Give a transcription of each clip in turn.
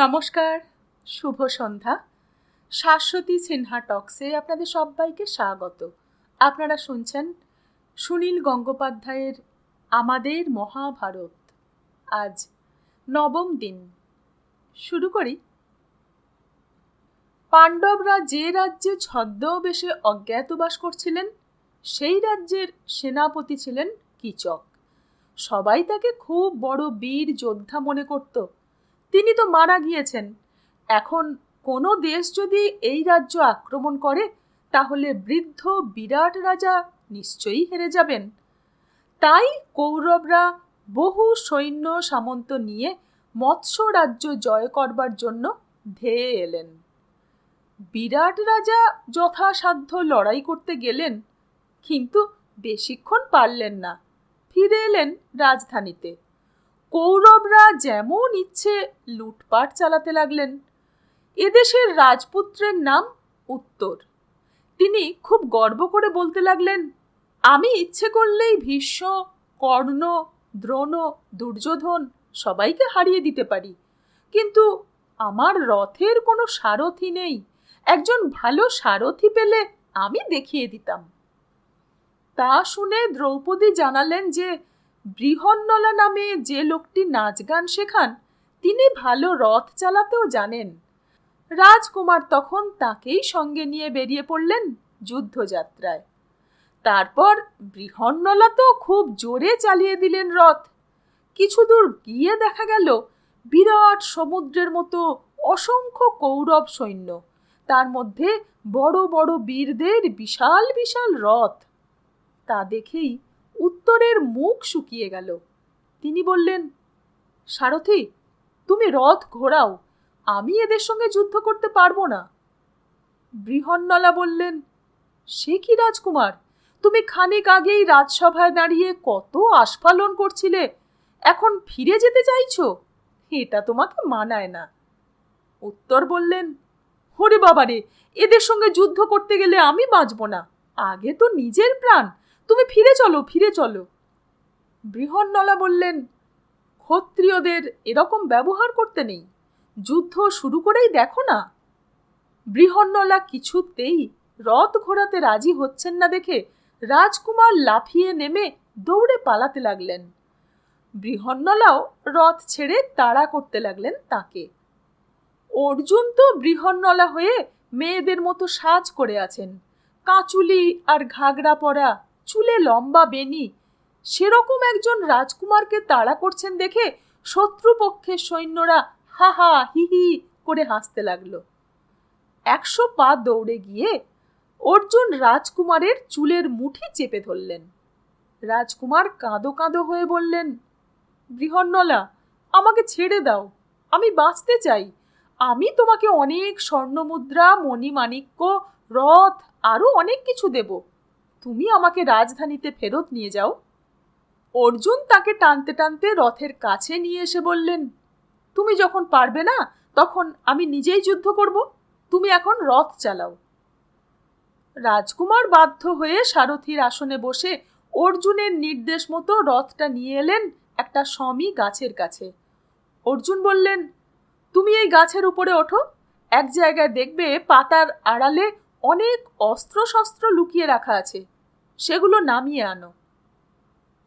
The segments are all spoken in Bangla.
নমস্কার, শুভ সন্ধ্যা। শাশ্বতী সিনহা টক্সে আপনাদের সবাইকে স্বাগত। আপনারা শুনছেন সুনীল গঙ্গোপাধ্যায়ের আমাদের মহাভারত। আজ নবম দিন। শুরু করি। পাণ্ডবরা যে রাজ্যে ছদ্মবেশে অজ্ঞাতবাস করছিলেন সেই রাজ্যের সেনাপতি ছিলেন কীচক। সবাই তাকে খুব বড় বীর যোদ্ধা মনে করত। তিনি তো মারা গিয়েছেন। এখন কোনো দেশ যদি এই রাজ্য আক্রমণ করে তাহলে বৃদ্ধ বিরাট রাজা নিশ্চয়ই হেরে যাবেন। তাই কৌরবরা বহু সৈন্য সামন্ত নিয়ে মৎস্য রাজ্য জয় করবার জন্য ধেয়ে এলেন। বিরাট রাজা যথাসাধ্য লড়াই করতে গেলেন, কিন্তু বেশিক্ষণ পারলেন না। ফিরে এলেন রাজধানীতে। কৌরবরা যেমন ইচ্ছে লুটপাট চালাতে লাগলেন। এদেশের রাজপুত্রের নাম উত্তর। তিনি খুব গর্ব করে বলতে লাগলেন, আমি ইচ্ছে করলেই ভীষ্ম, কর্ণ, দ্রোণ, দুর্যোধন সবাইকে হারিয়ে দিতে পারি, কিন্তু আমার রথের কোনো সারথি নেই। একজন ভালো সারথি পেলে আমি দেখিয়ে দিতাম। তা শুনে দ্রৌপদী জানালেন যে বৃহন্নলা নামে যে লোকটি নাচ গান শেখান তিনি ভালো রথ চালাতেও জানেন। রাজকুমার তখন তাকেই সঙ্গে নিয়ে বেরিয়ে পড়লেন যুদ্ধযাত্রায়। তারপর বৃহন্নলা তো খুব জোরে চালিয়ে দিলেন রথ। কিছু দূর গিয়ে দেখা গেল বিরাট সমুদ্রের মতো অসংখ্য কৌরব সৈন্য, তার মধ্যে বড় বড় বীরদের বিশাল বিশাল রথ। তা দেখেই উত্তরের মুখ শুকিয়ে গেল। তিনি বললেন, সারথি, তুমি রথ ঘোরাও, আমি এদের সঙ্গে যুদ্ধ করতে পারবো না। বৃহন্নলা বললেন, সে কি রাজকুমার, তুমি খানিক আগেই রাজসভায় দাঁড়িয়ে কত আস্ফালন করছিলে, এখন ফিরে যেতে চাইছো? এটা তোমাকে মানায় না। উত্তর বললেন, হরে বাবারে, এদের সঙ্গে যুদ্ধ করতে গেলে আমি বাঁচব না। আগে তো নিজের প্রাণ, তুমি ফিরে চলো, ফিরে চলো। বৃহন্নলা বললেন, ক্ষত্রিয়দের এরকম ব্যবহার করতে নেই, যুদ্ধ শুরু করেই দেখো না। বৃহন্নলা কিছুতেই রথ ঘোরাতে রাজি হচ্ছেন না দেখে রাজকুমার লাফিয়ে নেমে দৌড়ে পালাতে লাগলেন। বৃহন্নলাও রথ ছেড়ে তাড়া করতে লাগলেন তাকে। অর্জুন তো বৃহন্নলা হয়ে মেয়েদের মতো সাজ করে আছেন, কাঁচুলি আর ঘাগরা পরা, চুলে লম্বা বেনি। সেরকম একজন রাজকুমারকে তাড়া করছেন দেখে শত্রুপক্ষের সৈন্যরা হা হা হি হি করে হাসতে লাগলো। 100 পা দৌড়ে গিয়ে অর্জুন রাজকুমারের চুলের মুঠি চেপে ধরলেন। রাজকুমার কাঁদো কাঁদো হয়ে বললেন, বৃহন্নলা, আমাকে ছেড়ে দাও, আমি বাঁচতে চাই। আমি তোমাকে অনেক স্বর্ণমুদ্রা, মণিমাণিক্য, রথ আরো অনেক কিছু দেব, তুমি আমাকে রাজধানীতে ফেরত নিয়ে যাও। অর্জুন তাকে টানতে টানতে রথের কাছে নিয়ে এসে বললেন, তুমি যখন পারবে না তখন আমি নিজেই যুদ্ধ করব, তুমি এখন রথ চালাও। রাজকুমার বাধ্য হয়ে সারথির আসনে বসে অর্জুনের নির্দেশ মতো রথটা নিয়ে এলেন একটা শমী গাছের কাছে। অর্জুন বললেন, তুমি এই গাছের উপরে ওঠো, এক জায়গায় দেখবে পাতার আড়ালে অনেক অস্ত্র শস্ত্র লুকিয়ে রাখা আছে, সেগুলো নামিয়ে আনো।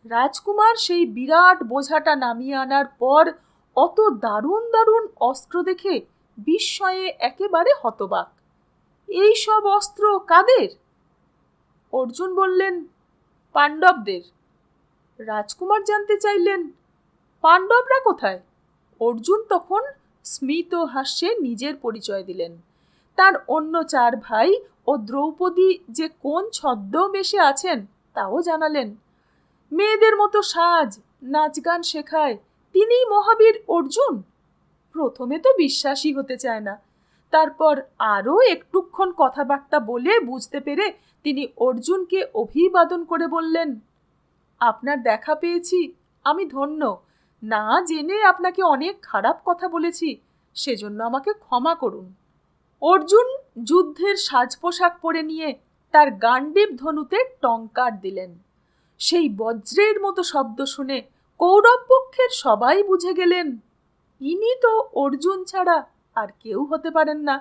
রাজকুমার সেই বিরাট বোঝাটা নামিয়ে আনার পর অত দারুণ দারুণ অস্ত্র দেখে বিস্ময়ে একেবারে হতবাক। এই সব অস্ত্র কাদের? অর্জুন বললেন, পাণ্ডবদের। রাজকুমার জানতে চাইলেন, পাণ্ডবরা কোথায়? অর্জুন তখন স্মিত হাস্যে নিজের পরিচয় দিলেন। তার অন্য 4 ভাই ও দ্রৌপদী যে কোন ছদ্মবেশে আছেন তাও জানালেন। মেয়েদের মতো সাজ, নাচ গান শেখায়, তিনিই মহাবীর অর্জুন। প্রথমে তো বিশ্বাসই হতে চায় না। তারপর আরও একটুক্ষণ কথাবার্তা বলে বুঝতে পেরে তিনি অর্জুনকে অভিবাদন করে বললেন, আপনার দেখা পেয়েছি, আমি ধন্য। না জেনে আপনাকে অনেক খারাপ কথা বলেছি, সেজন্য আমাকে ক্ষমা করুন। অর্জুন যুদ্ধের সাজ পোশাক পরে নিয়ে তার গান্ডীব ধনুতে টঙ্কার দিলেন। সেই বজ্রের মতো শব্দ শুনে কৌরব পক্ষের সবাই বুঝে গেলেন ইনি তো অর্জুন ছাড়া আর কেউ হতে পারেন না।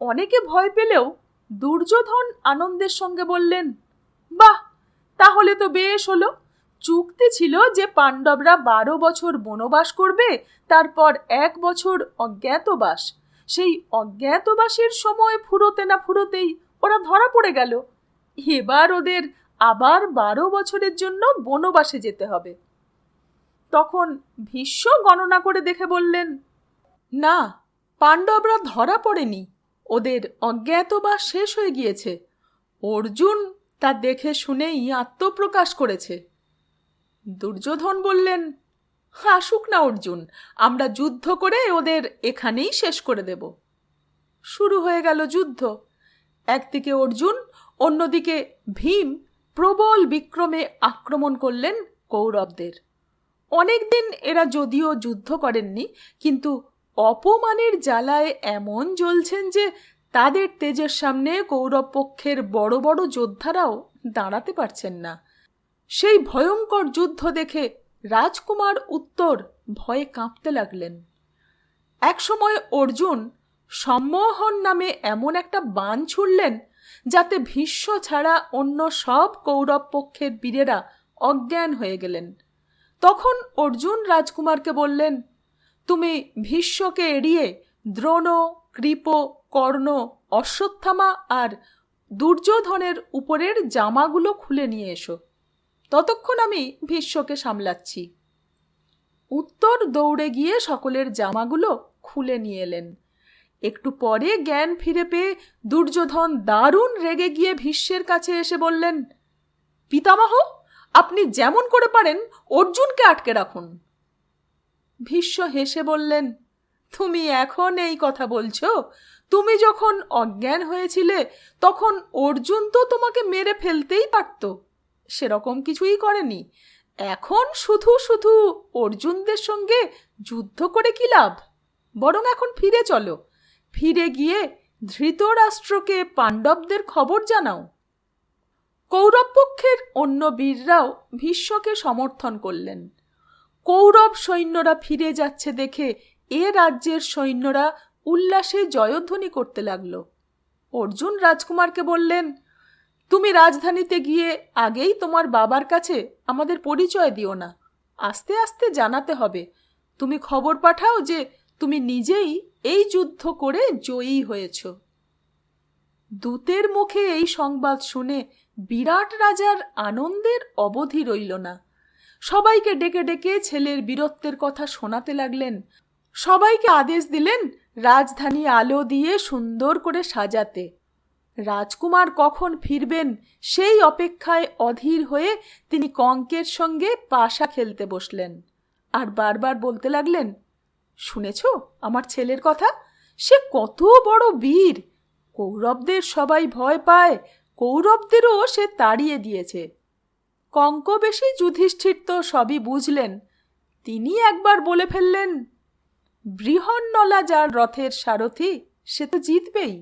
অনেকে ভয় পেলেও দুর্যোধন আনন্দের সঙ্গে বললেন, বাহ, তাহলে তো বেশ হলো। চুক্তি ছিল যে পাণ্ডবরা 12 বছর বনবাস করবে, তারপর 1 বছর অজ্ঞাতবাস। সেই অজ্ঞাতবাসের সময় ফুরোতে না ফুরোতেই ওরা ধরা পড়ে গেল। এবার ওদের আবার 12 বছরের জন্য বনবাসে যেতে হবে। তখন ভীষ্ম গণনা করে দেখে বললেন, না, পাণ্ডবরা ধরা পড়েনি, ওদের অজ্ঞাতবাস শেষ হয়ে গিয়েছে। অর্জুন তা দেখে শুনেই আত্মপ্রকাশ করেছে। দুর্যোধন বললেন, আসুক না অর্জুন, আমরা যুদ্ধ করে ওদের এখানেই শেষ করে দেব। শুরু হয়ে গেল যুদ্ধ। একদিকে অর্জুন, অন্যদিকে ভীম প্রবল বিক্রমে আক্রমণ করলেন কৌরবদের। অনেকদিন এরা যদিও যুদ্ধ করেননি, কিন্তু অপমানের জ্বালায় এমন জ্বলছেন যে তাদের তেজের সামনে কৌরব পক্ষের বড় বড় যোদ্ধারাও দাঁড়াতে পারছেন না। সেই ভয়ঙ্কর যুদ্ধ দেখে রাজকুমার উত্তর ভয়ে কাঁপতে লাগলেন। একসময় অর্জুন সম্মোহন নামে এমন একটা বাণ ছুড়লেন যাতে ভীষ্ম ছাড়া অন্য সব কৌরব পক্ষের বীরেরা অজ্ঞান হয়ে গেলেন। তখন অর্জুন রাজকুমারকে বললেন, তুমি ভীষ্মকে এড়িয়ে দ্রোণ, কৃপ, কর্ণ, অশ্বত্থামা আর দুর্যোধনের উপরের জামাগুলো খুলে নিয়ে এসো, ততক্ষণ আমি ভীষ্মকে সামলাচ্ছি। উত্তর দৌড়ে গিয়ে সকলের জামাগুলো খুলে নিয়ে এলেন। একটু পরে জ্ঞান ফিরে পেয়ে দুর্যোধন দারুণ রেগে গিয়ে ভীষ্মের কাছে এসে বললেন, পিতামহ, আপনি যেমন করে পারেন অর্জুনকে আটকে রাখুন। ভীষ্ম হেসে বললেন, তুমি এখন এই কথা বলছো? তুমি যখন অজ্ঞান হয়েছিলে তখন অর্জুন তো তোমাকে মেরে ফেলতেই পারত, সেরকম কিছুই করেনি। এখন শুধু শুধু অর্জুনদের সঙ্গে যুদ্ধ করে কি লাভ? বরং এখন ফিরে চলো, ফিরে গিয়ে ধৃতরাষ্ট্রকে পাণ্ডবদের খবর জানাও। কৌরব পক্ষের অন্য বীররাও ভীষ্মকে সমর্থন করলেন। কৌরব সৈন্যরা ফিরে যাচ্ছে দেখে এ রাজ্যের সৈন্যরা উল্লাসে জয়ধ্বনি করতে লাগল। অর্জুন রাজকুমারকে বললেন, তুমি রাজধানীতে গিয়ে আগেই তোমার বাবার কাছে আমাদের পরিচয় দিও না, আস্তে আস্তে জানাতে হবে। তুমি খবর পাঠাও যে তুমি নিজেই এই যুদ্ধ করে জয়ী হয়েছ। দূতের মুখে এই সংবাদ শুনে বিরাট রাজার আনন্দের অবধি রইল না। সবাইকে ডেকে ডেকে ছেলের বীরত্বের কথা শোনাতে লাগলেন। সবাইকে আদেশ দিলেন রাজধানী আলো দিয়ে সুন্দর করে সাজাতে। রাজকুমার কখন ফিরবেন সেই অপেক্ষায় অধীর হয়ে তিনি কঙ্কের সঙ্গে পাশা খেলতে বসলেন আর বারবার বলতে লাগলেন, শুনেছ আমার ছেলের কথা? সে কত বড় বীর! কৌরবদের সবাই ভয় পায়, কৌরবদেরও সে তাড়িয়ে দিয়েছে। কঙ্কবেশী যুধিষ্ঠির তো সবই বুঝলেন। তিনি একবার বলে ফেললেন, বৃহন্নলা যার রথের সারথি সে তো জিতবেই।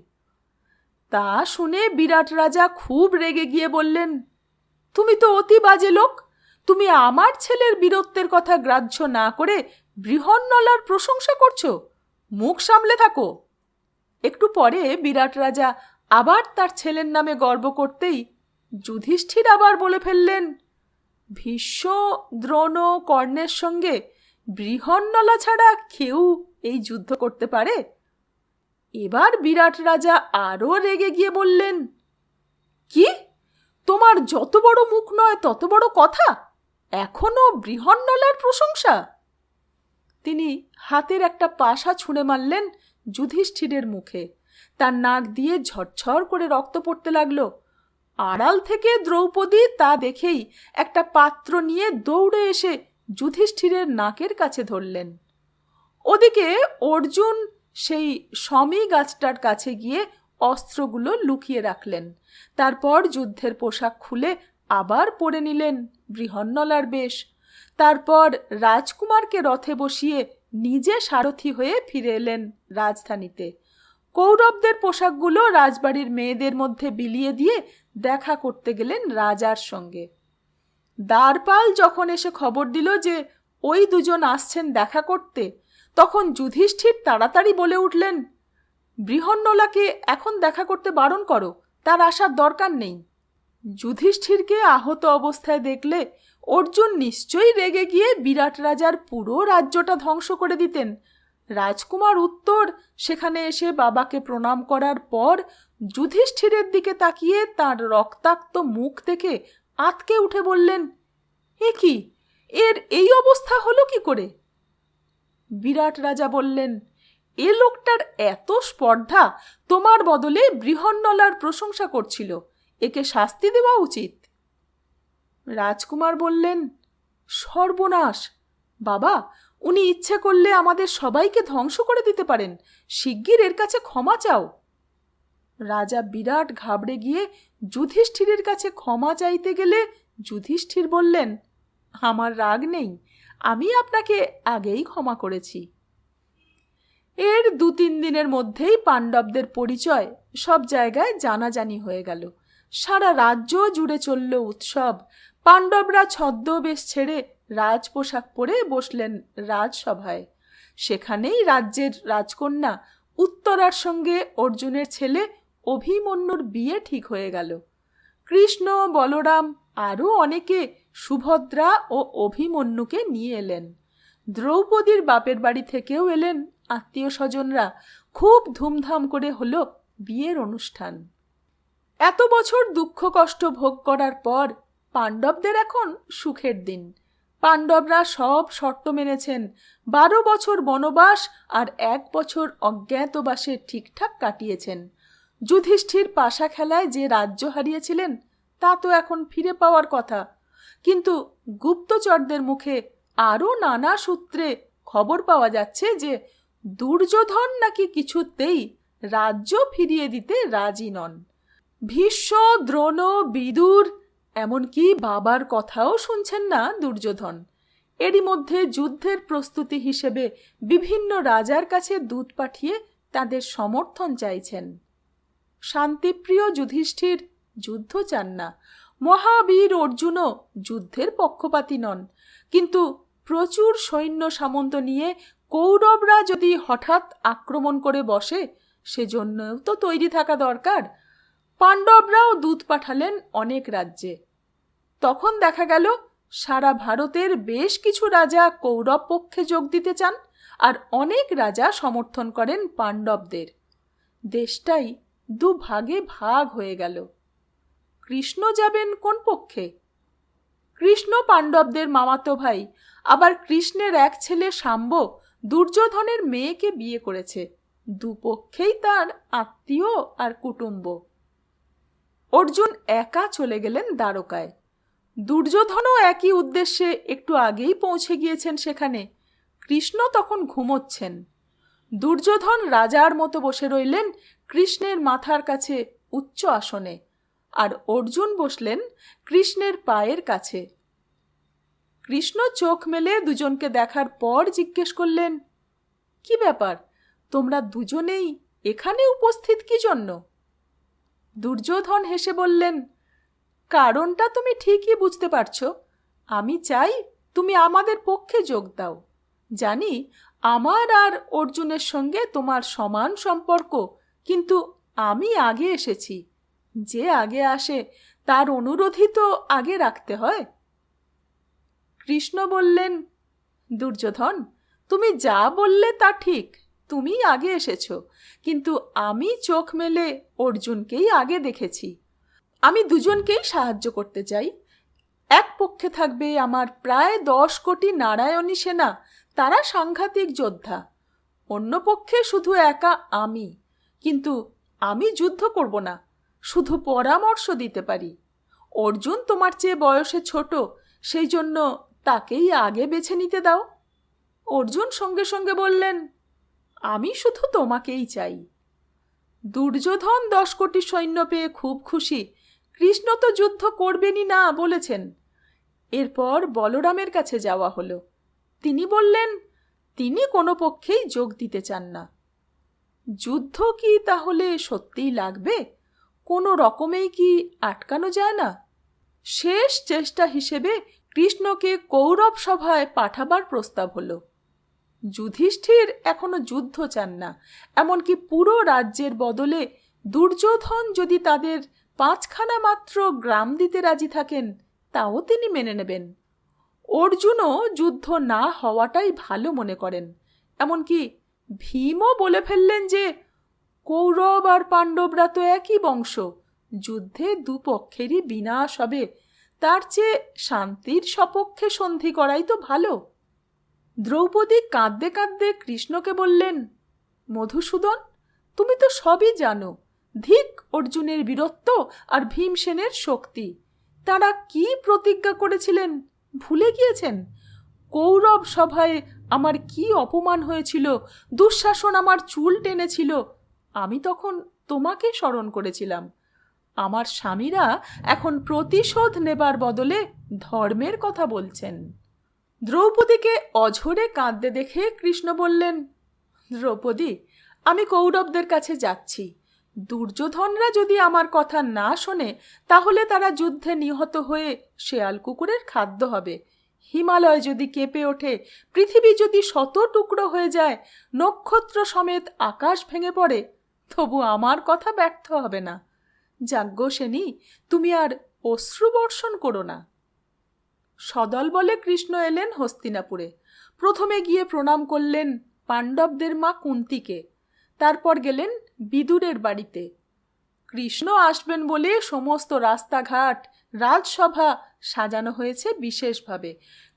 তা শুনে বিরাট রাজা খুব রেগে গিয়ে বললেন, তুমি তো অতি বাজে লোক, তুমি আমার ছেলের বীরত্বের কথা গ্রাহ্য না করে বৃহন্নলার প্রশংসা করছো, মুখ সামলে থাকো। একটু পরে বিরাট রাজা আবার তার ছেলের নামে গর্ব করতেই যুধিষ্ঠির আবার বলে ফেললেন, ভীষ্ম, দ্রোণ, কর্ণের সঙ্গে বৃহন্নলা ছাড়া কেউ এই যুদ্ধ করতে পারে? এবার বিরাট রাজা আরো রেগে গিয়ে বললেন, কি, তোমার যত বড় মুখ নয় তত বড় কথা, এখনো বৃহন্নলার প্রশংসা? তিনি হাতের একটা পাশা ছুঁড়ে মারলেন যুধিষ্ঠিরের মুখে। তার নাক দিয়ে ঝরঝর করে রক্ত পড়তে লাগলো। আড়াল থেকে দ্রৌপদী তা দেখেই একটা পাত্র নিয়ে দৌড়ে এসে যুধিষ্ঠিরের নাকের কাছে ধরলেন। ওদিকে অর্জুন সেই শমী গাছটার কাছে গিয়ে অস্ত্রগুলো লুকিয়ে রাখলেন। তারপর যুদ্ধের পোশাক খুলে আবার পরে নিলেন বৃহন্নলার বেশ। তারপর রাজকুমারকে রথে বসিয়ে নিজে সারথি হয়ে ফিরে এলেন রাজধানীতে। কৌরবদের পোশাকগুলো রাজবাড়ির মেয়েদের মধ্যে বিলিয়ে দিয়ে দেখা করতে গেলেন রাজার সঙ্গে। দ্বারপাল যখন এসে খবর দিল যে ওই দুজন আসছেন দেখা করতে, তখন যুধিষ্ঠির তাড়াতাড়ি বলে উঠলেন, বৃহন্নলাকে এখন দেখা করতে বারণ করো, তার আসার দরকার নেই। যুধিষ্ঠিরকে আহত অবস্থায় দেখলে অর্জুন নিশ্চয়ই রেগে গিয়ে বিরাট রাজার পুরো রাজ্যটা ধ্বংস করে দিতেন। রাজকুমার উত্তর সেখানে এসে বাবাকে প্রণাম করার পর যুধিষ্ঠিরের দিকে তাকিয়ে তার রক্তাক্ত মুখ দেখে আঁতকে উঠে বললেন, এ কি, এর এই অবস্থা হলো কি করে? বিরাট রাজা বললেন, এ লোকটার এত স্পর্ধা, তোমার বদলে বৃহন্নলার প্রশংসা করছিল, একে শাস্তি দেওয়া উচিত। রাজকুমার বললেন, সর্বনাশ! বাবা, উনি ইচ্ছে করলে আমাদের সবাইকে ধ্বংস করে দিতে পারেন, শিগগির এর কাছে ক্ষমা চাও। রাজা বিরাট ঘাবড়ে গিয়ে যুধিষ্ঠিরের কাছে ক্ষমা চাইতে গেলে যুধিষ্ঠির বললেন, আমার রাগ নেই, আমি আপনাকে আগেই ক্ষমা করেছি। এর 2-3 দিনের মধ্যেই পাণ্ডবদের পরিচয় সব জায়গায় জানাজানি হয়ে গেল। সারা রাজ্য জুড়ে চলল উৎসব। পাণ্ডবরা ছদ্মবেশ ছেড়ে রাজ পোশাক পরে বসলেন রাজসভায়। সেখানেই রাজ্যের রাজকন্যা উত্তরার সঙ্গে অর্জুনের ছেলে অভিমন্যুর বিয়ে ঠিক হয়ে গেল। কৃষ্ণ, বলরাম আরও অনেকে সুভদ্রা ও অভিমন্যুকে নিয়ে এলেন। দ্রৌপদীর বাপের বাড়ি থেকেও এলেন আত্মীয় স্বজনরা। খুব ধুমধাম করে হলো বিয়ের অনুষ্ঠান। এত বছর দুঃখ কষ্ট ভোগ করার পর পাণ্ডবদের এখন সুখের দিন। পাণ্ডবরা সব শর্ত মেনেছেন। 12 বছর বনবাস আর 1 বছর অজ্ঞাতবাসে ঠিকঠাক কাটিয়েছেন। যুধিষ্ঠির পাশা খেলায় যে রাজ্য হারিয়েছিলেন তা তো এখন ফিরে পাওয়ার কথা, কিন্তু গুপ্তচরদের মুখে আরও নানা সূত্রে খবর পাওয়া যাচ্ছে যে দুর্যোধন নাকি কিছুতেই রাজ্য ফিরিয়ে দিতে রাজি নন। ভীষ্ম, দ্রোণ, বিদুর, এমনকি বাবার কথাও শুনছেন না দুর্যোধন। এরই মধ্যে যুদ্ধের প্রস্তুতি হিসেবে বিভিন্ন রাজার কাছে দূত পাঠিয়ে তাদের সমর্থন চাইছেন। শান্তিপ্রিয় যুধিষ্ঠির যুদ্ধ চান না। মহাবীর অর্জুনও যুদ্ধের পক্ষপাতী নন, কিন্তু প্রচুর সৈন্য সামন্ত নিয়ে কৌরবরা যদি হঠাৎ আক্রমণ করে বসে, সেজন্যও তো তৈরি থাকা দরকার। পাণ্ডবরাও দূত পাঠালেন অনেক রাজ্যে। তখন দেখা গেল সারা ভারতের বেশ কিছু রাজা কৌরব পক্ষে যোগ দিতে চান, আর অনেক রাজা সমর্থন করেন পাণ্ডবদের। দেশটাই 2 ভাগে ভাগ হয়ে গেল। কৃষ্ণ যাবেন কোন পক্ষে? কৃষ্ণ পাণ্ডবদের মামাতো ভাই, আবার কৃষ্ণের এক ছেলে শাম্ব দুর্যোধনের মেয়েকে বিয়ে করেছে। দুপক্ষেই তার আত্মীয় আর কুটুম্ব। অর্জুন একা চলে গেলেন দ্বারকায়। দুর্যোধনও একই উদ্দেশ্যে একটু আগেই পৌঁছে গিয়েছেন সেখানে। কৃষ্ণ তখন ঘুমোচ্ছেন। দুর্যোধন রাজার মতো বসে রইলেন কৃষ্ণের মাথার কাছে উচ্চ আসনে, আর অর্জুন বসলেন কৃষ্ণের পায়ের কাছে। কৃষ্ণ চোখ মেলে দুজনকে দেখার পর জিজ্ঞেস করলেন, কি ব্যাপার, তোমরা দুজনেই এখানে উপস্থিত কি জন্য? দুর্যোধন হেসে বললেন, কারণটা তুমি ঠিকই বুঝতে পারছো। আমি চাই তুমি আমাদের পক্ষে যোগ দাও। জানি আমার আর অর্জুনের সঙ্গে তোমার সমান সম্পর্ক, কিন্তু আমি আগে এসেছি। যে আগে আসে তার অনুরোধই তো আগে রাখতে হয়। কৃষ্ণ বললেন, দুর্যোধন, তুমি যা বললে তা ঠিক, তুমি আগে এসেছো, কিন্তু আমি চোখ মেলে অর্জুনকেই আগে দেখেছি। আমি দুজনকেই সাহায্য করতে চাই। এক পক্ষে থাকবে আমার প্রায় 10 কোটি নারায়ণী সেনা, তারা সাংঘাতিক যোদ্ধা। অন্য পক্ষে শুধু একা আমি, কিন্তু আমি যুদ্ধ করব না, শুধু পরামর্শ দিতে পারি। অর্জুন তোমার চেয়ে বয়সে ছোট, সেই জন্য তাকেই আগে বেছে নিতে দাও। অর্জুন সঙ্গে সঙ্গে বললেন, আমি শুধু তোমাকেই চাই। দুর্যোধন 10 কোটি সৈন্য পেয়ে খুব খুশি। কৃষ্ণ তো যুদ্ধ করবেনই না বলেছেন। এরপর বলরামের কাছে যাওয়া হলো। তিনি বললেন, তিনি কোনো পক্ষেই যোগ দিতে চান না। যুদ্ধ কি তাহলে সত্যিই লাগবে? কোনো রকমেই কি আটকানো যায় না? শেষ চেষ্টা হিসেবে কৃষ্ণকে কৌরব সভায় পাঠাবার প্রস্তাব হলো। যুধিষ্ঠির এখনো যুদ্ধ চান না, এমনকি পুরো রাজ্যের বদলে দুর্যোধন যদি তাদের 5খানা মাত্র গ্রাম দিতে রাজি থাকেন তাও তিনি মেনে নেবেন। অর্জুনও যুদ্ধ না হওয়াটাই ভালো মনে করেন। এমনকি ভীমও বলে ফেললেন যে কৌরব আর পাণ্ডবরা তো একই বংশ, যুদ্ধে দুপক্ষেরই বিনাশ হবে, তার চেয়ে শান্তির সপক্ষে সন্ধি করাই তো ভালো। দ্রৌপদী কাঁদতে কাঁদতে কৃষ্ণকে বললেন, মধুসূদন, তুমি তো সবই জানো। ধিক অর্জুনের বীরত্ব আর ভীমসেনের শক্তি। তারা কি প্রতিজ্ঞা করেছিলেন ভুলে গিয়েছেন? কৌরব সভায় আমার কি অপমান হয়েছিল, দুঃশাসন আমার চুল টেনেছিল, আমি তখন তোমাকে স্মরণ করেছিলাম। আমার স্বামীরা এখন প্রতিশোধ নেবার বদলে ধর্মের কথা বলছেন। দ্রৌপদীকে অঝরে কাঁদতে দেখে কৃষ্ণ বললেন, দ্রৌপদী, আমি কৌরবদের কাছে যাচ্ছি। দুর্যোধনরা যদি আমার কথা না শোনে তাহলে তারা যুদ্ধে নিহত হয়ে শেয়াল কুকুরের খাদ্য হবে। হিমালয় যদি কেঁপে ওঠে, পৃথিবী যদি শত টুকরো হয়ে যায়, নক্ষত্র সমেত আকাশ ভেঙে পড়ে, তবু আমার কথা ব্যর্থ হবে না। যাজ্ঞসেনী, তুমি আর অশ্রুবর্ষণ করো না। সদল বলে কৃষ্ণ এলেন হস্তিনাপুরে। প্রথমে গিয়ে প্রণাম করলেন পাণ্ডবদের মা কুন্তিকে, তারপর গেলেন বিদুরের বাড়িতে। কৃষ্ণ আসবেন বলে সমস্ত রাস্তাঘাট, রাজসভা সাজানো হয়েছে বিশেষভাবে।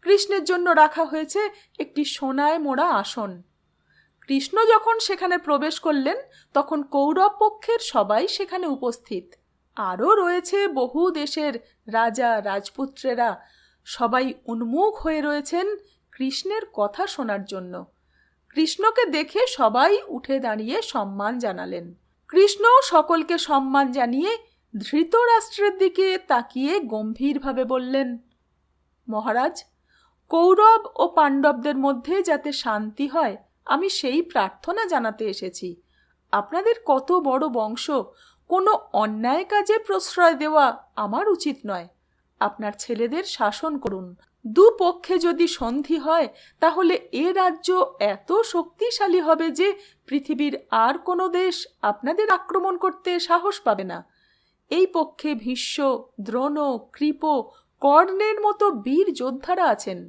কৃষ্ণের জন্য রাখা হয়েছে একটি সোনায় মোড়া আসন। কৃষ্ণ যখন সেখানে প্রবেশ করলেন তখন কৌরব পক্ষের সবাই সেখানে উপস্থিত। আরও রয়েছে বহু দেশের রাজা রাজপুত্রেরা, সবাই উন্মুখ হয়ে রয়েছেন কৃষ্ণের কথা শোনার জন্য। কৃষ্ণকে দেখে সবাই উঠে দাঁড়িয়ে সম্মান জানালেন। কৃষ্ণ সকলকে সম্মান জানিয়ে ধৃতরাষ্ট্রের দিকে তাকিয়ে গম্ভীরভাবে বললেন, মহারাজ, কৌরব ও পাণ্ডবদের মধ্যে যাতে শান্তি হয় আমি সেই প্রার্থনা জানাতে এসেছি। আপনাদের কত বড় বংশ, কোনো অন্যায় কাজে প্রশ্রয় দেওয়া আমার উচিত নয়। আপনার ছেলেদের শাসন করুন। দুপক্ষে যদি সন্ধি হয় তাহলে এ রাজ্য এত শক্তিশালী হবে যে পৃথিবীর আর কোনো দেশ আপনাদের আক্রমণ করতে সাহস পাবে না। এই পক্ষে ভীষ্ম, দ্রোণ, কৃপ, কর্ণের মতো বীর যোদ্ধারা আছেন।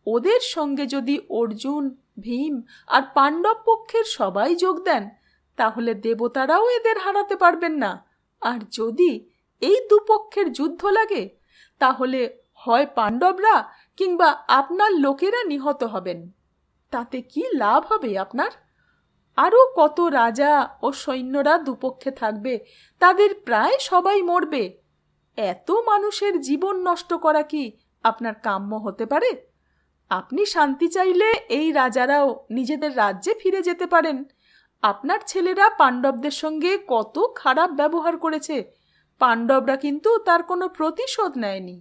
ওদের সঙ্গে যদি অর্জুন, ভীম আর পাণ্ডব পক্ষের সবাই যোগ দেন তাহলে দেবতারাও এদের হারাতে পারবেন না। আর যদি এই দুপক্ষের যুদ্ধ লাগে তাহলে হয় পাণ্ডবরা কিংবা আপনার লোকেরা নিহত হবেন। তাতে কি লাভ হবে আপনার? আরও কত রাজা ও সৈন্যরা দুপক্ষে থাকবে, তাদের প্রায় সবাই মরবে। এত মানুষের জীবন নষ্ট করা কি আপনার কাম্য হতে পারে? আপনি শান্তি চাইলে এই রাজারাও নিজেদের রাজ্যে ফিরে যেতে পারেন। আপনার ছেলেরা পাণ্ডবদের সঙ্গে কত খারাপ ব্যবহার করেছে, পাণ্ডবরা কিন্তু তার কোনো প্রতিশোধ নেয়নি।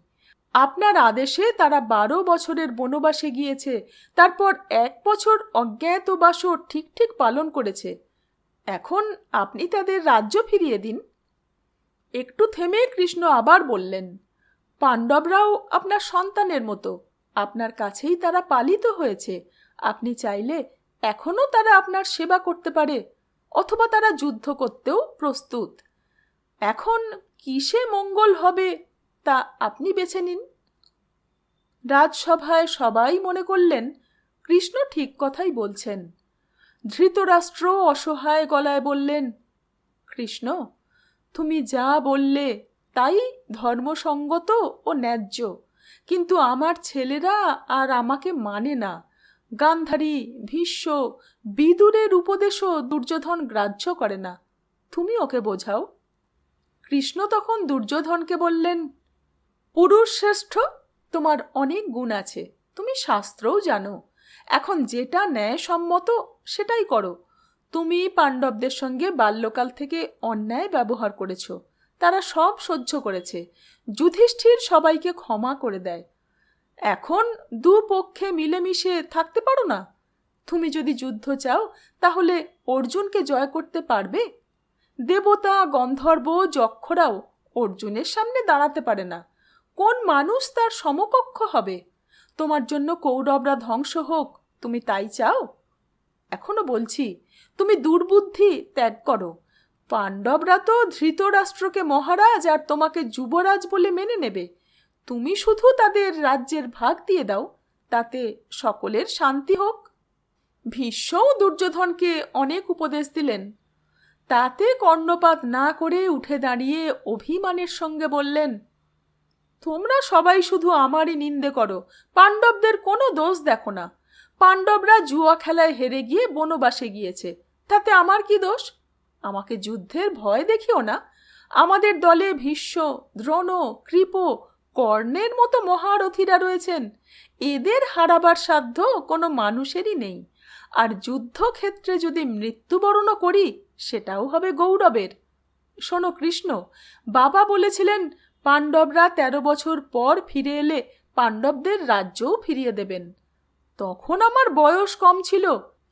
আপনার আদেশে তারা 12 বছরের বনবাসে গিয়েছে, তারপর 1 বছর অজ্ঞাতবাসও ঠিক ঠিক পালন করেছে। এখন আপনি তাদের রাজ্য ফিরিয়ে দিন। একটু থেমে কৃষ্ণ আবার বললেন, পাণ্ডবরাও আপনার সন্তানের মতো, আপনার কাছেই তারা পালিত হয়েছে। আপনি চাইলে এখনো তারা আপনার সেবা করতে পারে, অথবা তারা যুদ্ধ করতেও প্রস্তুত। এখন কিসে মঙ্গল হবে তা আপনি বেছে নিন। রাজসভায় সবাই মনে করলেন কৃষ্ণ ঠিক কথাই বলছেন। ধৃতরাষ্ট্র অসহায় গলায় বললেন, কৃষ্ণ, তুমি যা বললে তাই ধর্মসঙ্গত ও ন্যায্য, কিন্তু আমার ছেলেরা আর আমাকে মানে না। গান্ধারী, ভীষ্ম, বিদুরের উপদেশও দুর্যোধন গ্রাহ্য করে না। তুমি ওকে বোঝাও। কৃষ্ণ তখন দুর্যোধনকে বললেন, পুরুষ শ্রেষ্ঠ, তোমার অনেক গুণ আছে, তুমি শাস্ত্রও জানো। এখন যেটা ন্যায়সম্মত সেটাই করো। তুমি পাণ্ডবদের সঙ্গে বাল্যকাল থেকে অন্যায় ব্যবহার করেছ, তারা সব সহ্য করেছে। যুধিষ্ঠির সবাইকে ক্ষমা করে দেয়। এখন দুপক্ষে মিলেমিশে থাকতে পারো না? তুমি যদি যুদ্ধ চাও তাহলে অর্জুনকে জয় করতে পারবে? দেবতা, গন্ধর্ব, যক্ষরাও অর্জুনের সামনে দাঁড়াতে পারে না। কোন মানুষ তার সমকক্ষ হবে? তোমার জন্য কৌরবরা ধ্বংস হোক, তুমি তাই চাও? এখনো বলছি, তুমি দুর্বুদ্ধি ত্যাগ করো। পাণ্ডবরা তো ধৃতরাষ্ট্রকে মহারাজ আর তোমাকে যুবরাজ বলে মেনে নেবে। তুমি শুধু তাদের রাজ্যের ভাগ দিয়ে দাও, তাতে সকলের শান্তি হোক। ভীষ্মও দুর্যোধনকে অনেক উপদেশ দিলেন। তাতে কর্ণপাত না করে উঠে দাঁড়িয়ে অভিমানের সঙ্গে বললেন, তোমরা সবাই শুধু আমারই নিন্দে করো, পাণ্ডবদের কোনো দোষ দেখো না। পাণ্ডবরা জুয়া খেলায় হেরে গিয়ে বনবাসে গিয়েছে, তাতে আমার কি দোষ? আমাকে যুদ্ধের ভয় দেখিও না। আমাদের দলে ভীষ্ম, দ্রোণ, কৃপ, কর্ণের মতো মহারথীরা রয়েছেন। এদের হারাবার সাধ্য কোনো মানুষেরই নেই। আর যুদ্ধক্ষেত্রে যদি মৃত্যুবরণও করি, সেটাও হবে গৌরবের। শোনো কৃষ্ণ, বাবা বলেছিলেন পাণ্ডবরা 13 বছর পর ফিরে এলে পাণ্ডবদের রাজ্যও ফিরিয়ে দেবেন। তখন আমার বয়স কম ছিল,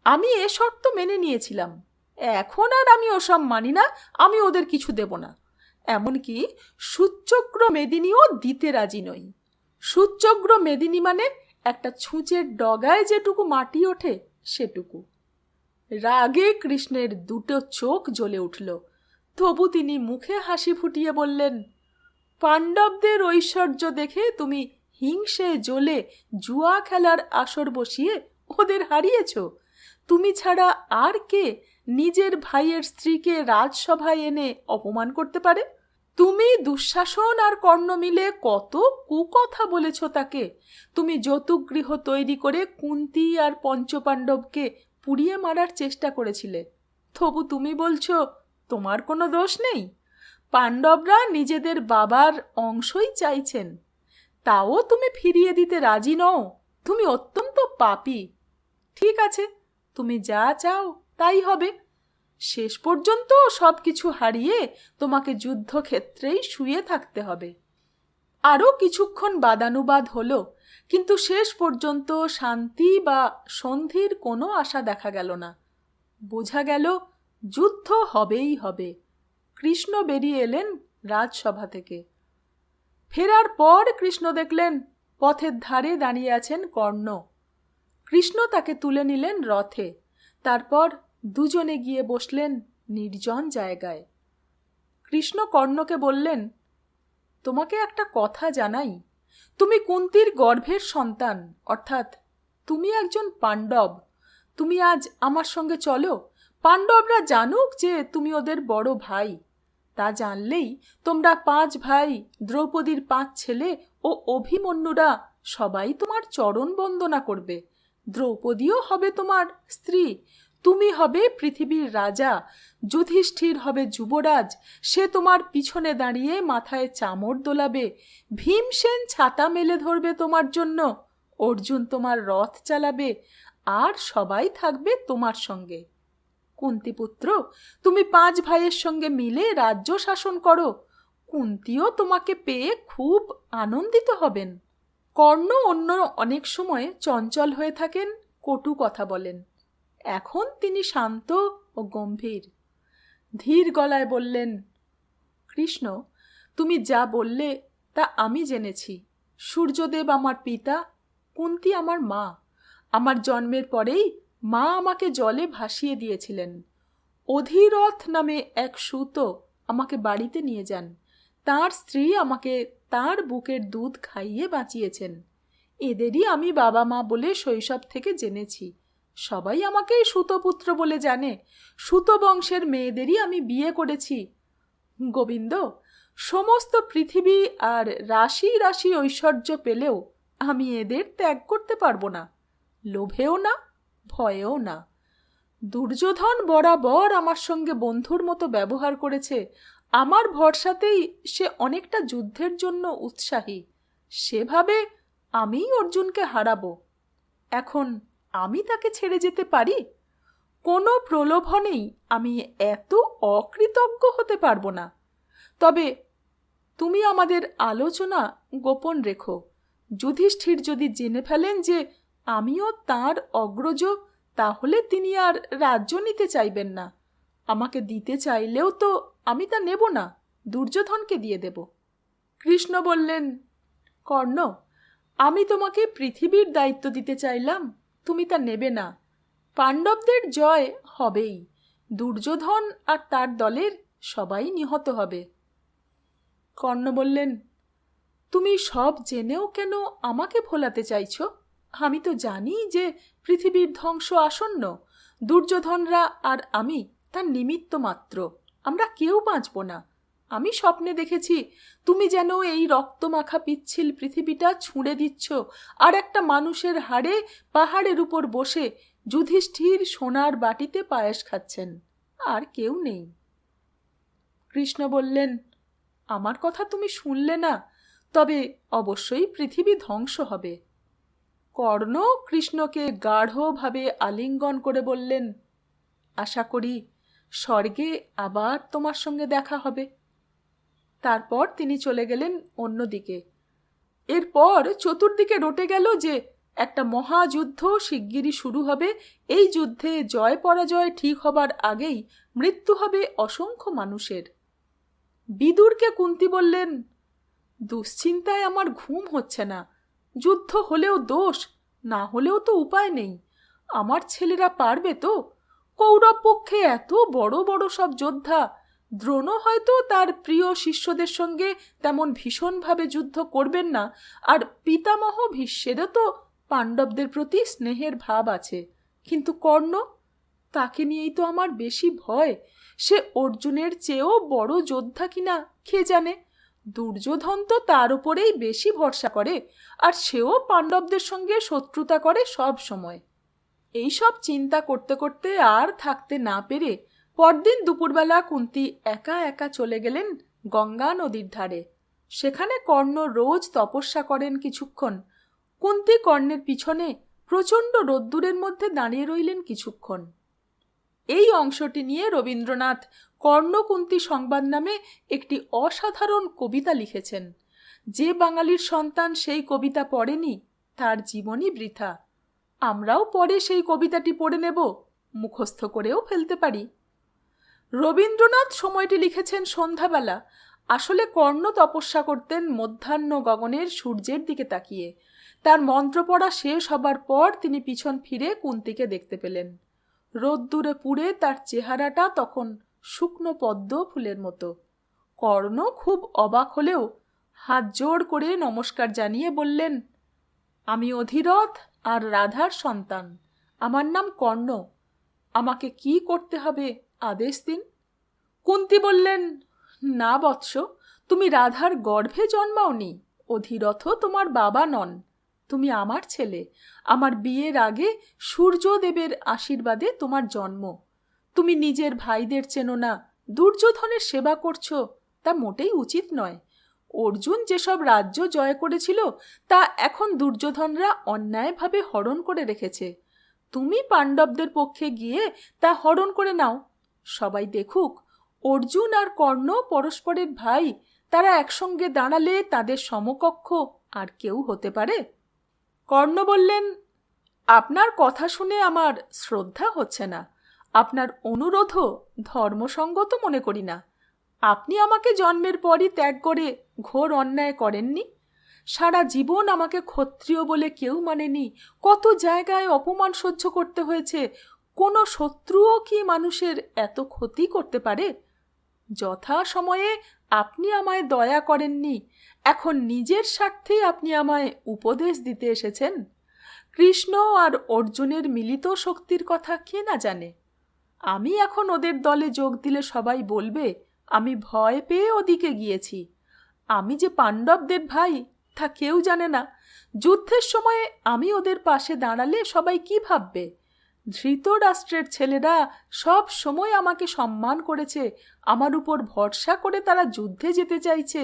আমি এ শর্ত মেনে নিয়েছিলাম। এখন আর আমি ওসব মানি না, আমি ওদের কিছু দেব না। এমনকি সুচক্র মেদিনীও দিতে রাজি নই। সুচক্র মেদিনী মানে একটা ছুঁচের ডগায় যেটুকু মাটি ওঠে সেটুকু। রাগে কৃষ্ণের দুটো চোখ জ্বলে উঠল। তবু তিনি মুখে হাসি ফুটিয়ে বললেন, পাণ্ডবদের ঐশ্বর্য দেখে তুমি হিংসে জ্বলে জুয়া খেলার আসর বসিয়ে ওদের হারিয়েছ। তুমি ছাড়া আর কে নিজের ভাইয়ের স্ত্রীকে রাজসভায় এনে অপমান করতে পারে? তুমি দুঃশাসন আর কর্ণ মিলে কত কুকথা বলেছ তাকে। তুমি যৌতুকগৃহ তৈরি করে কুন্তী আর পঞ্চপাণ্ডবকে পুড়িয়ে মারার চেষ্টা করেছিলে। তবু তুমি বলছো তোমার কোনো দোষ নেই। পাণ্ডবরা নিজেদের বাবার অংশই চাইছেন, তাও তুমি ফিরিয়ে দিতে রাজি নও। তুমি অত্যন্ত পাপী। ঠিক আছে, তুমি যা চাও তাই হবে। শেষ পর্যন্ত সব কিছু হারিয়ে তোমাকে যুদ্ধক্ষেত্রেই শুয়ে থাকতে হবে। আরও কিছুক্ষণ বাদানুবাদ হলো, কিন্তু শেষ পর্যন্ত শান্তি বা সন্ধির কোনো আশা দেখা গেল না। বোঝা গেল যুদ্ধ হবেই হবে। কৃষ্ণ বেরিয়ে এলেন রাজসভা থেকে। ফেরার পর কৃষ্ণ দেখলেন পথের ধারে দাঁড়িয়ে আছেন কর্ণ। কৃষ্ণ তাকে তুলে নিলেন রথে। তারপর দুজনে গিয়ে বসলেন নির্জন জায়গায়। কৃষ্ণ কর্ণকে বললেন, তোমাকে একটা কথা জানাই। তুমি কুন্তীর গর্ভের সন্তান, অর্থাৎ তুমি একজন পাণ্ডব। তুমি আজ আমার সঙ্গে চলো। পাণ্ডবরা জানুক যে তুমি ওদের বড় ভাই। তা জানলেই তোমরা 5 ভাই, দ্রৌপদীর 5 ছেলে ও অভিমন্যুরা সবাই তোমার চরণ বন্দনা করবে। দ্রৌপদীও হবে তোমার স্ত্রী। তুমি হবে পৃথিবীর রাজা। যুধিষ্ঠির হবে যুবরাজ। সে তোমার পিছনে দাঁড়িয়ে মাথায় চামর দোলাবে। ভীমসেন ছাতা মেলে ধরবে তোমার জন্য। অর্জুন তোমার রথ চালাবে। আর সবাই থাকবে তোমার সঙ্গে। কুন্তিপুত্র, তুমি 5 ভাইয়ের সঙ্গে মিলে রাজ্য শাসন করো। কুন্তিও তোমাকে পেয়ে খুব আনন্দিত হবেন। কর্ণ অন্য অনেক সময় চঞ্চল হয়ে থাকেন, কটু কথা বলেন। এখন তিনি শান্ত ও গম্ভীর। ধীর গলায় বললেন, কৃষ্ণ, তুমি যা বললে তা আমি জেনেছি। সূর্যদেব আমার পিতা, কুন্তী আমার মা। আমার জন্মের পরেই মা আমাকে জলে ভাসিয়ে দিয়েছিলেন। অধিরথ নামে এক সূত আমাকে বাড়িতে নিয়ে যান। তার স্ত্রী আমাকে তার বুকের দুধ খাইয়ে বাঁচিয়েছেন। এদেরই আমি বাবা মা বলে শৈশব থেকে জেনেছি। সবাই আমাকে সূতপুত্র বলে জানে। সূত বংশের মেয়েদেরই আমি বিয়ে করেছি। গোবিন্দ, সমস্ত পৃথিবী আর রাশি রাশি ঐশ্বর্য পেলেও আমি এদের ত্যাগ করতে পারবো না। লোভেও না, ভয়েও না। দুর্যোধন বরাবর আমার সঙ্গে বন্ধুর মতো ব্যবহার করেছে। আমার ভরসাতেই সে অনেকটা যুদ্ধের জন্য উৎসাহী। সেভাবে আমিই অর্জুনকে হারাবো। এখন আমি তাকে ছেড়ে যেতে পারি? কোনো প্রলোভনেই আমি এত অকৃতজ্ঞ হতে পারবো না। তবে তুমি আমাদের আলোচনা গোপন রেখো। যুধিষ্ঠির যদি জেনে ফেলেন যে আমিও তার অগ্রজ, তাহলে তিনি আর রাজ্য নিতে চাইবেন না। আমাকে দিতে চাইলেও তো আমি তা নেব না, দুর্যোধনকে দিয়ে দেব। কৃষ্ণ বললেন, কর্ণ, আমি তোমাকে পৃথিবীর দায়িত্ব দিতে চাইলাম, তুমি তা নেবে না। পাণ্ডবদের জয় হবেই, দুর্যোধন আর তার দলের সবাই নিহত হবে। কর্ণ বললেন, তুমি সব জেনেও কেন আমাকে ভোলাতে চাইছ? আমি তো জানি যে পৃথিবীর ধ্বংস আসন্ন। দুর্যোধনরা আর আমি তার নিমিত্ত মাত্র, আমরা কেউ বাঁচব না। আমি স্বপ্নে দেখেছি তুমি যেন এই রক্তমাখা পিচ্ছিল পৃথিবীটা ছুঁড়ে দিচ্ছ, আর একটা মানুষের হাড়ে পাহাড়ের উপর বসে যুধিষ্ঠির সোনার বাটিতে পায়েস খাচ্ছেন, আর কেউ নেই। কৃষ্ণ বললেন, আমার কথা তুমি শুনলে না, তবে অবশ্যই পৃথিবী ধ্বংস হবে। কর্ণ কৃষ্ণকে গাঢ়ভাবে আলিঙ্গন করে বললেন, আশা করি স্বর্গে আবার তোমার সঙ্গে দেখা হবে। তারপর তিনি চলে গেলেন অন্যদিকে। এরপর চতুর্দিকে রটে গেল যে একটা মহাযুদ্ধ শিগগিরই শুরু হবে। এই যুদ্ধে জয় পরাজয় ঠিক হবার আগেই মৃত্যু হবে অসংখ্য মানুষের। বিদুরকে কুন্তী বললেন, দুশ্চিন্তায় আমার ঘুম হচ্ছে না। যুদ্ধ হলেও দোষ, না হলেও তো উপায় নেই। আমার ছেলেরা পারবে তো? কৌরব পক্ষে এত বড় বড় সব যোদ্ধা, দ্রোণ হয়তো তার প্রিয় শিষ্যদের সঙ্গে তেমন ভীষণভাবে যুদ্ধ করবেন না, আর পিতামহ ভীষ্মেরও তো পাণ্ডবদের প্রতি স্নেহের ভাব আছে, কিন্তু কর্ণ, তাকে নিয়েই তো আমার বেশি ভয়। সে অর্জুনের চেয়েও বড় যোদ্ধা কিনা কে জানে। দুর্যোধন তো তার উপরেই বেশি ভরসা করে, আর সেও পাণ্ডবদের সঙ্গে শত্রুতা করে সব সময়। এইসব চিন্তা করতে করতে আর থাকতে না পেরে পরদিন দুপুরবেলা কুন্তী একা একা চলে গেলেন গঙ্গা নদীর ধারে। সেখানে কর্ণ রোজ তপস্যা করেন কিছুক্ষণ। কুন্তী কর্ণের পিছনে প্রচণ্ড রোদ্দুরের মধ্যে দাঁড়িয়ে রইলেন কিছুক্ষণ। এই অংশটি নিয়ে রবীন্দ্রনাথ কর্ণ-কুন্তী সংবাদ নামে একটি অসাধারণ কবিতা লিখেছেন। যে বাঙালির সন্তান সেই কবিতা পড়েনি, তার জীবনই বৃথা। আমরাও পরে সেই কবিতাটি পড়ে নেব, মুখস্থ করেও ফেলতে পারি। রবীন্দ্রনাথ সময়টি লিখেছেন সন্ধ্যাবেলা। আসলে কর্ণ তপস্যা করতেন মধ্যাহ্ন গগনের সূর্যের দিকে তাকিয়ে। তার মন্ত্র পড়া শেষ হবার পর তিনি পিছন ফিরে কুন্তীকে দেখতে পেলেন। রোদ্দুরে পুড়ে তার চেহারাটা তখন শুকনো পদ্ম ফুলের মতো। কর্ণ খুব অবাক হলেও হাত জোড় করে নমস্কার জানিয়ে বললেন, আমি অধিরথ আর রাধার সন্তান। আমার নাম কর্ণ। আমাকে কি করতে হবে আদেশ দিন। কুন্তী বললেন, না বৎস, তুমি রাধার গর্ভে জন্মাওনি। অধিরথ তোমার বাবা নন, তুমি আমার ছেলে। আমার বিয়ের আগে সূর্যদেবের আশীর্বাদে তোমার জন্ম। তুমি নিজের ভাইদের চেনো না, দুর্যোধনের সেবা করছো, তা মোটেই উচিত নয়। অর্জুন যেসব রাজ্য জয় করেছিল তা এখন দুর্যোধনরা অন্যায়ভাবে হরণ করে রেখেছে। তুমি পাণ্ডবদের পক্ষে গিয়ে তা হরণ করে নাও। সবাই দেখুক অর্জুন আর কর্ণ পরস্পরের ভাই। তারা একসঙ্গে দাঁড়ালে তাদের সমকক্ষ আর কেউ হতে পারে? কর্ণ বললেন, আপনার কথা শুনে আমার শ্রদ্ধা হচ্ছে না। আপনার অনুরোধও ধর্মসঙ্গত মনে করি না। আপনি আমাকে জন্মের পরই ত্যাগ করে ঘোর অন্যায় করেননি? সারা জীবন আমাকে ক্ষত্রিয় বলে কেউ মানেনি। কত জায়গায় অপমান সহ্য করতে হয়েছে। কোনো শত্রুও কি মানুষের এত ক্ষতি করতে পারে? যথা সময়ে আপনি আমায় দয়া করেননি, এখন নিজের স্বার্থেই আপনি আমায় উপদেশ দিতে এসেছেন। কৃষ্ণ আর অর্জুনের মিলিত শক্তির কথা কে না জানে? আমি এখন ওদের দলে যোগ দিলে সবাই বলবে আমি ভয় পেয়ে ওদিকে গিয়েছি। আমি যে পাণ্ডবদের ভাই তা কেউ জানে না। যুদ্ধের সময়ে আমি ওদের পাশে দাঁড়ালে সবাই কি ভাববে? ধৃতরাষ্ট্রের ছেলেরা সব সময় আমাকে সম্মান করেছে, আমার উপর ভরসা করে তারা যুদ্ধে যেতে চাইছে।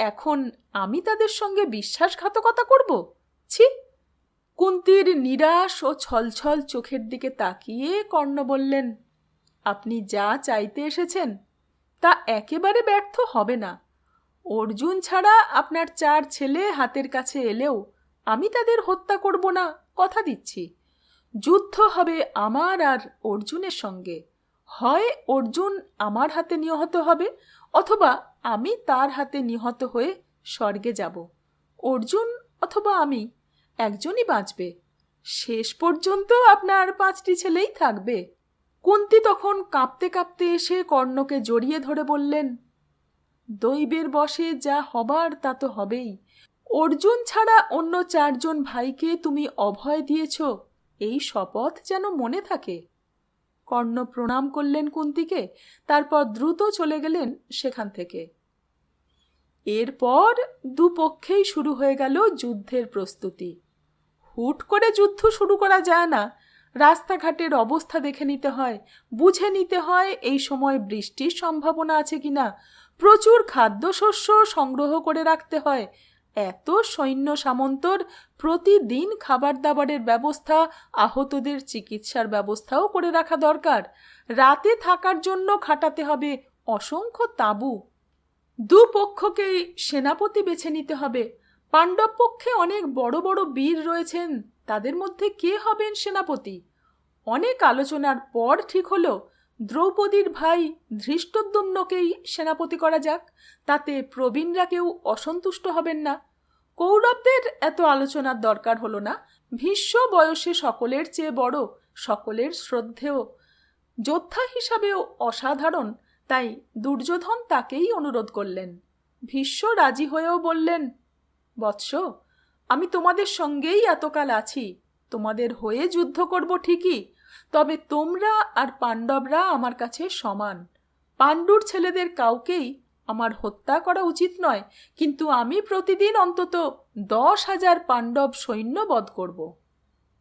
এখন আমি তাদের সঙ্গে বিশ্বাসঘাতকতা করব? ছি! কুন্তীর নিরাশ ও ছলছল চোখের দিকে তাকিয়ে কর্ণ বললেন, আপনি যা চাইতে এসেছেন তা একেবারে ব্যর্থ হবে না। অর্জুন ছাড়া আপনার 4 ছেলে হাতের কাছে এলেও আমি তাদের হত্যা করব না, কথা দিচ্ছি। যুদ্ধ হবে আমার আর অর্জুনের সঙ্গে। হয় অর্জুন আমার হাতে নিহত হবে, অথবা আমি তার হাতে নিহত হয়ে স্বর্গে যাব। অর্জুন অথবা আমি, একজনই বাঁচবে। শেষ পর্যন্ত আপনার 5টি ছেলেই থাকবে। কুন্তী তখন কাঁপতে কাঁপতে এসে কর্ণকে জড়িয়ে ধরে বললেন, দৈবের বশে যা হবার তা তো হবেই। অর্জুন ছাড়া অন্য 4জন ভাইকে তুমি অভয় দিয়েছ, এই শপথ যেন মনে থাকে। কর্ণ প্রণাম করলেন কুন্তীকে, তারপর দ্রুত চলে গেলেন সেখান থেকে। এরপর দুপক্ষেই শুরু হয়ে গেল যুদ্ধের প্রস্তুতি। হুট করে যুদ্ধ শুরু করা যায় না। রাস্তাঘাটের অবস্থা দেখে নিতে হয়, বুঝে নিতে হয় এই সময় বৃষ্টির সম্ভাবনা আছে কিনা, প্রচুর খাদ্যশস্য সংগ্রহ করে রাখতে হয়। এত সৈন্য সামন্তর প্রতিদিন খাবার দাবারের ব্যবস্থা, আহতদের চিকিৎসার ব্যবস্থাও করে রাখা দরকার। রাতে থাকার জন্য খাটাতে হবে অসংখ্য তাঁবু। দুপক্ষকেই সেনাপতি বেছে নিতে হবে। পাণ্ডব পক্ষে অনেক বড় বড় বীর রয়েছেন, তাদের মধ্যে কে হবেন সেনাপতি? অনেক আলোচনার পর ঠিক হলো দ্রৌপদীর ভাই ধৃষ্টদ্যুম্নকেই সেনাপতি করা যাক, তাতে প্রবীণরা কেউ অসন্তুষ্ট হবেন না। কৌরবদের এত আলোচনার দরকার হলো না। ভীষ্ম বয়সে সকলের চেয়ে বড়, সকলের শ্রদ্ধেয়, যোদ্ধা হিসাবেও অসাধারণ, তাই দুর্যোধন তাকেই অনুরোধ করলেন। ভীষ্ম রাজি হয়েও বললেন, বৎস, আমি তোমাদের সঙ্গেই এতকাল আছি, তোমাদের হয়ে যুদ্ধ করব ঠিকই, তবে তোমরা আর পাণ্ডবরা আমার কাছে সমান। পাণ্ডুর ছেলেদের কাউকেই আমার হত্যা করা উচিত নয়, কিন্তু আমি প্রতিদিন অন্তত 10,000 পাণ্ডব সৈন্য বধ করব।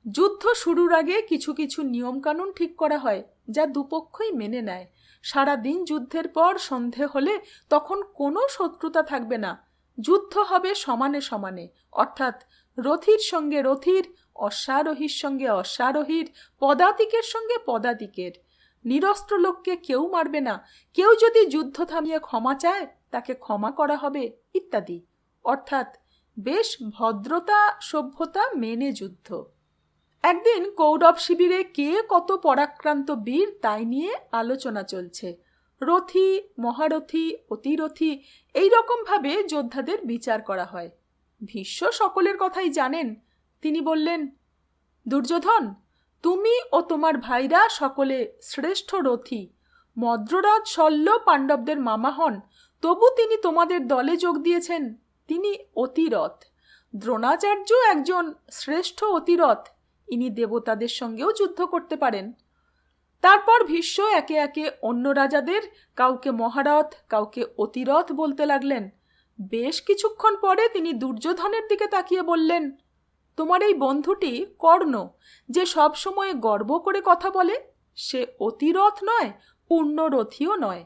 যুদ্ধ শুরুর আগে কিছু কিছু নিয়মকানুন ঠিক করা হয়, যা দুপক্ষই মেনে নেয়। সারাদিন যুদ্ধের পর সন্ধে হলে তখন কোনো শত্রুতা থাকবে না। যুদ্ধ হবে সমানে সমানে, অর্থাৎ রথীর সঙ্গে রথীর, অশ্বারোহীর সঙ্গে অশ্বারোহীর, পদাতিকের সঙ্গে পদাতিকের। নিরস্ত্র লোককে কেউ মারবে না। কেউ যদি যুদ্ধ থামিয়ে ক্ষমা চায় তাকে ক্ষমা করা হবে, ইত্যাদি। অর্থাৎ বেশ ভদ্রতা সভ্যতা মেনে যুদ্ধ। একদিন কৌরব শিবিরে কে কত পরাক্রান্ত বীর তাই নিয়ে আলোচনা চলছে। রথী, মহারথী, অতিরথী, এই রকমভাবে যোদ্ধাদের বিচার করা হয়। ভীষ্ম সকলের কথাই জানেন। তিনি বললেন, দুর্যোধন, তুমি ও তোমার ভাইরা সকলে শ্রেষ্ঠ রথী। মদ্ররাজ শল্য পাণ্ডবদের মামা হন, তবু তিনি তোমাদের দলে যোগ দিয়েছেন। তিনি অতিরথ। দ্রোণাচার্য একজন শ্রেষ্ঠ অতিরথ, ইনি দেবতাদের সঙ্গেও যুদ্ধ করতে পারেন। তারপর ভীষ্ম একে একে অন্য রাজাদের কাউকে মহারথ, কাউকে অতিরথ বলতে লাগলেন। বেশ কিছুক্ষণ পরে তিনি দুর্যোধনের দিকে তাকিয়ে বললেন, তোমার এই বন্ধুটি কর্ণ, যে সব সময় গর্ব করে কথা বলে, সে অতিরথ নয়, পূর্ণরথীও নয়।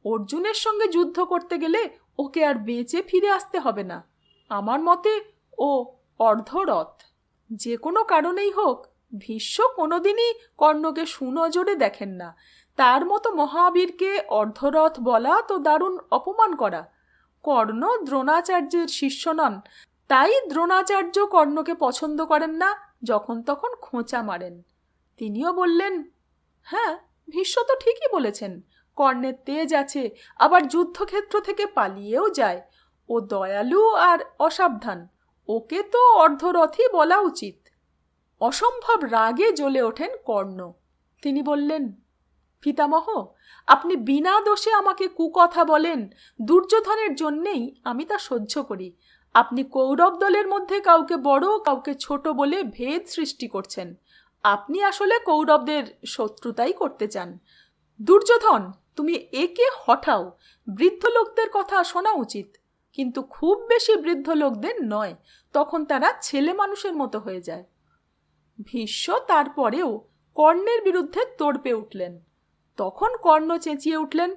অর্জুনের সঙ্গে যুদ্ধ করতে গেলে ওকে আর বেঁচে ফিরে আসতে হবে না। আমার মতে ও অর্ধরথ। যে কোনো কারণেই হোক, ভীষ্ম কোনোদিনই কর্ণকে সুনজরে দেখেন না। তার মতো মহাবীরকে অর্ধরথ বলা তো দারুণ অপমান করা। কর্ণ দ্রোণাচার্যের শিষ্য নন, তাই দ্রোণাচার্য কর্ণকে পছন্দ করেন না, যখন তখন খোঁচা মারেন। তিনিও বললেন, হ্যাঁ, ভীষ্ম তো ঠিকই বলেছেন। কর্ণের তেজ আছে, আবার যুদ্ধক্ষেত্র থেকে পালিয়েও যায়। ও দয়ালু আর অসাবধান, ওকে তো অর্ধরথই বলা উচিত। অসম্ভব রাগে জ্বলে ওঠেন কর্ণ। তিনি বললেন, পিতামহ, আপনি বিনা দোষে আমাকে কুকথা বলেন, দুর্যোধনের জন্যেই আমি তা সহ্য করি। আপনি কৌরব দলের মধ্যে কাউকে বড় কাউকে ছোট বলে ভেদ সৃষ্টি করছেন। আপনি আসলে কৌরবদের শত্রুতাই করতে চান। দুর্যোধন, তুমি একে হঠাও। বৃদ্ধ লোকদের কথা শোনা উচিত, কিন্তু খুব বেশি বৃদ্ধ লোকদের নয়, তখন তারা ছেলে মানুষের মতো হয়ে যায়। ভীষ্ম তারপরেও কর্ণের বিরুদ্ধে তোড়পে উঠলেন। তখন কর্ণ চেঁচিয়ে উঠলেন,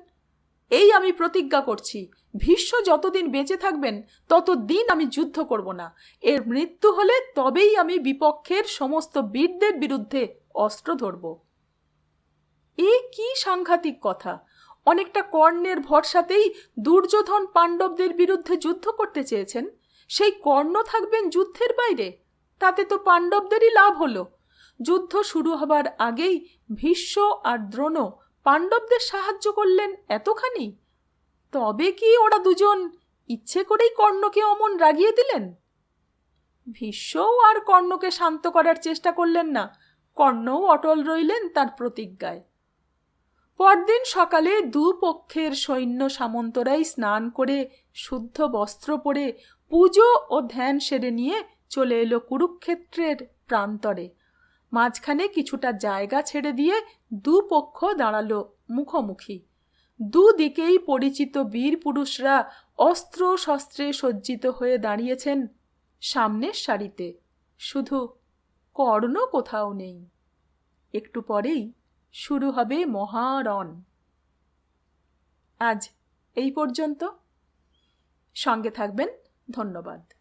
এই আমি প্রতিজ্ঞা করছি, ভীষ্ম যতদিন বেঁচে থাকবেন ততদিন আমি যুদ্ধ করব না। এর মৃত্যু হলে তবেই আমি বিপক্ষের সমস্ত বীরদের বিরুদ্ধে অস্ত্র ধরব। এ কি সাংঘাতিক কথা! অনেকটা কর্ণের ভরসাতেই দুর্যোধন পাণ্ডবদের বিরুদ্ধে যুদ্ধ করতে চেয়েছেন। সেই কর্ণ থাকবেন যুদ্ধের বাইরে? তাতে তো পাণ্ডবদেরই লাভ হলো। যুদ্ধ শুরু হবার আগেই ভীষ্ম আর দ্রোণ পাণ্ডবদের সাহায্য করলেন এতখানি। তবে কি ওরা দুজন ইচ্ছে করেই কর্ণকে অমন রাগিয়ে দিলেন? ভীষ্মও আর কর্ণকে শান্ত করার চেষ্টা করলেন না। কর্ণও অটল রইলেন তার প্রতিজ্ঞায়। পরদিন সকালে দুপক্ষের সৈন্য সামন্তরাই স্নান করে শুদ্ধ বস্ত্র পরে পুজো ও ধ্যান সেরে নিয়ে চলে এলো কুরুক্ষেত্রের প্রান্তরে। মাঝখানে কিছুটা জায়গা ছেড়ে দিয়ে দুপক্ষ দাঁড়ালো মুখোমুখি। দুদিকেই পরিচিত বীর পুরুষরা অস্ত্র শস্ত্রে সজ্জিত হয়ে দাঁড়িয়েছেন সামনের সারিতে। শুধু কর্ণ কোথাও নেই। একটু পরেই শুরু হবে মহারণ। আজ এই পর্যন্ত। সঙ্গে থাকবেন। ধন্যবাদ।